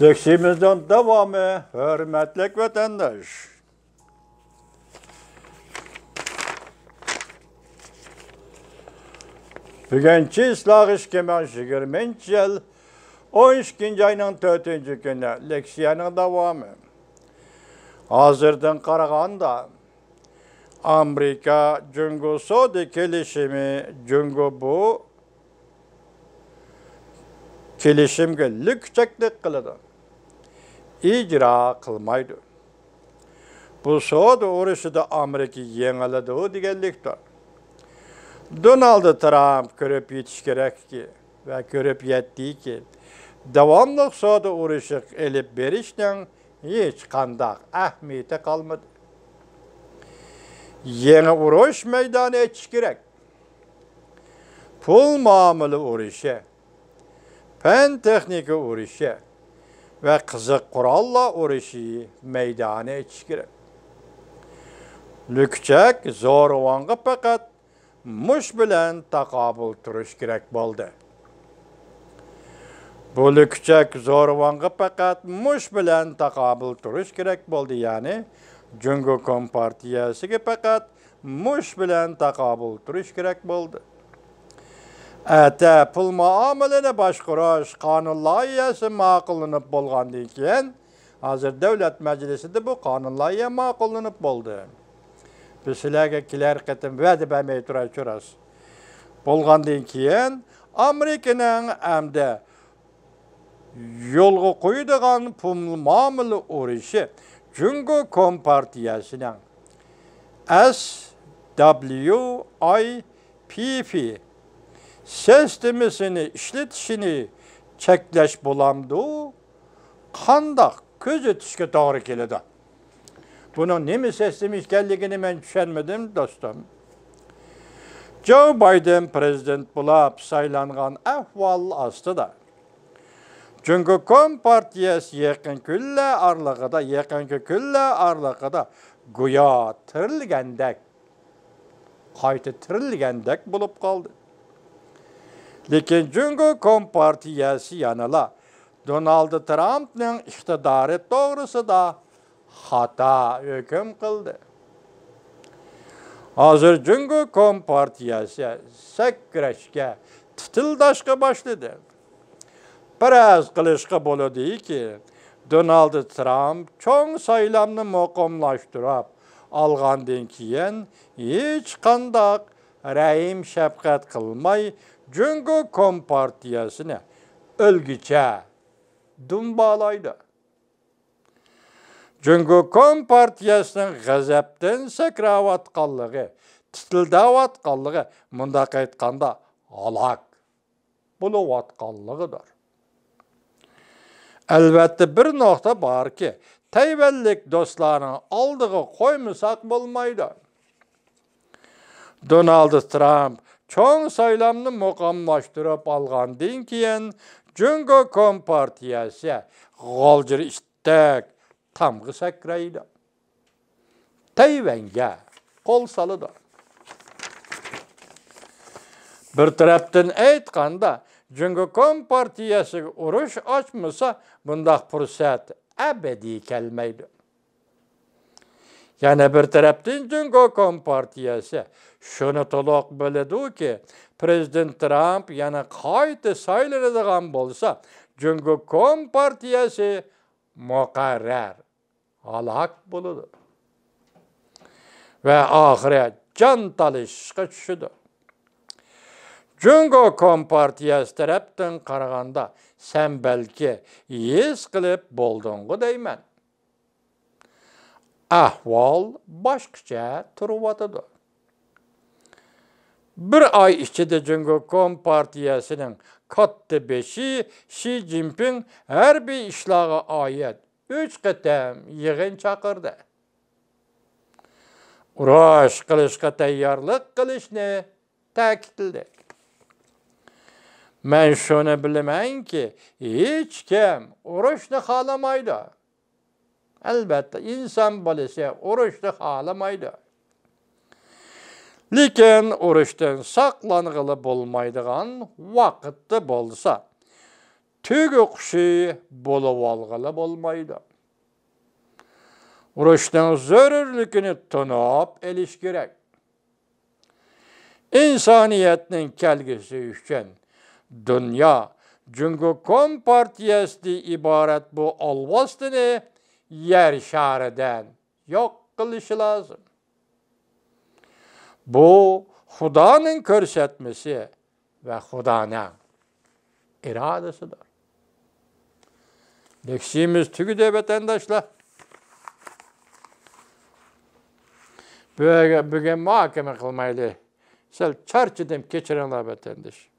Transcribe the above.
Leksimizden devamı, hürmetli vatandaş. Bugünkü ıslah işkemen 20. yıl 12. ayının 4. günü leksiyanın devamı. Hazırdan qaraganda Amerika Cungo Sodi kelişimi Cungo bu kelişimge lükçeklik kılıdı. İcra kılmaydı. Bu Sodi uruşı da Amerika yeniladı digenliktir. Donald Trump görüp yetiş gerek ki ve görüp yetti ki devamlı Sodi uruşı elip berişten hiç kandak ahmiyeti kalmadı. Yeni uruş meydanı etiş gerek. Pul muamele uruşu, pen tekniki uruşu ve kızık kuralla uruşu meydanı etiş gerek. Lükçek zor olanı fakat muş bilen takabül turuş gerek boldu. Bu lükçek zor olanı fakat muş bilen takabül turuş gerek boldu yani. Cungo Kompartiyası ki fakat muş bilen takabül turuş gerek boldu. Ete pul muamelini başkuruş kanun layihasi maqullanıp bolgandan keyin hazır devlet meclisinde bu kanun layihasi maqullanıp boldu. Biz sizlarga kelar qitim va'da bermay turamiz. Bolgandan keyin Amerikaning hamda yo'lga qo'yadigan pul muomala urushi Cungo Kompartiyasining SWIPP sistemasini ishlatishini cheklash bo'lamdi. Qanday ko'zatishga to'g'ri keladi? Bunun nima sistemi ekanligini men tushunmadim do'stim. Joe Biden prezident bo'lib saylangan ahvol ostida Cungo Kompartiyasi yaqinki kunlar aralığida go'yo tirilgandek, qayta tirilgandek bo'lib qoldi. Lekin Cungo Kompartiyasi yanala Donald Trumpning iqtidori to'g'risida xata hukm qildi. Hozir Cungo Kompartiyasi sakrashga, titildashga boshladi. Biroz qilishga bo'ladiki, Donald Trump cho'ng saylamni muqimlashtirib olgandan keyin hech qanday rahim shafqat qilmay Cungo Kompartiyasini o'lgicha dumbalaydi. Cungo Kompartiyasining g'azabdan sakrayotganligi, titildayotganligi mundaq aytganda halok bo'layotganligidir. Albatta bir nokta var ki, tayvanlik do'stlarning oldiga qo'ymasak bo'lmaydi. Donald Trump cho'ng saylamni muqimlashtirib olgandan keyin Cungo Kompartiyasi g'oljir itdek tamg'i sakraydi. Tayvanga qo'l soladi. Bir tarafdan aytganda Cungo Kompartiyasi urush ochmasa bundaq fursat abadiy kelmaydi. Yana bir tarafdan Cungo Kompartiyasi shuni to'liq biladi-ki, prezident Trump yana qayta saylanadigan bo'lsa, Cungo Kompartiyasi muqarrar halok bo'ladi. Va oxiri jon talishishga tushadi. Cungo Kompartiyasi tarafdan qaraganda sen belki his qilib bo'lding'i deyman. Ahvol boshqacha turibdi. Bir ay ichida Cungo Kompartiyasining katta beshi Xi Jinping harbiy ishlarga oid 3 qatam yig'in chaqirdi. Urush qilishga tayyorlik qilishni ta'kidladi. Men shuni bilamanki, hech kim urushni xohlamaydi. Albatta, inson bolasi urushni xohlamaydi. Lekin urushdan saqlang'ili bo'lmaydigan vaqtda bo'lsa, tügü kuşu bolup algılı bolmaydı. Uruşdan zörürlükünü tunup eliş gerek. İnsaniyetinin kelgisi üçün dünya çünkü kompartiyesi ibaret bu alvastını yer şariden yok kılışı lazım. Bu Hudanın körsetmesi ve Hudanın iradesidir. Deksimiz tügüde vatandaşlar. Bugün muhakeme kılmaylı. Sel çarçıdım geçirenler vatandaş.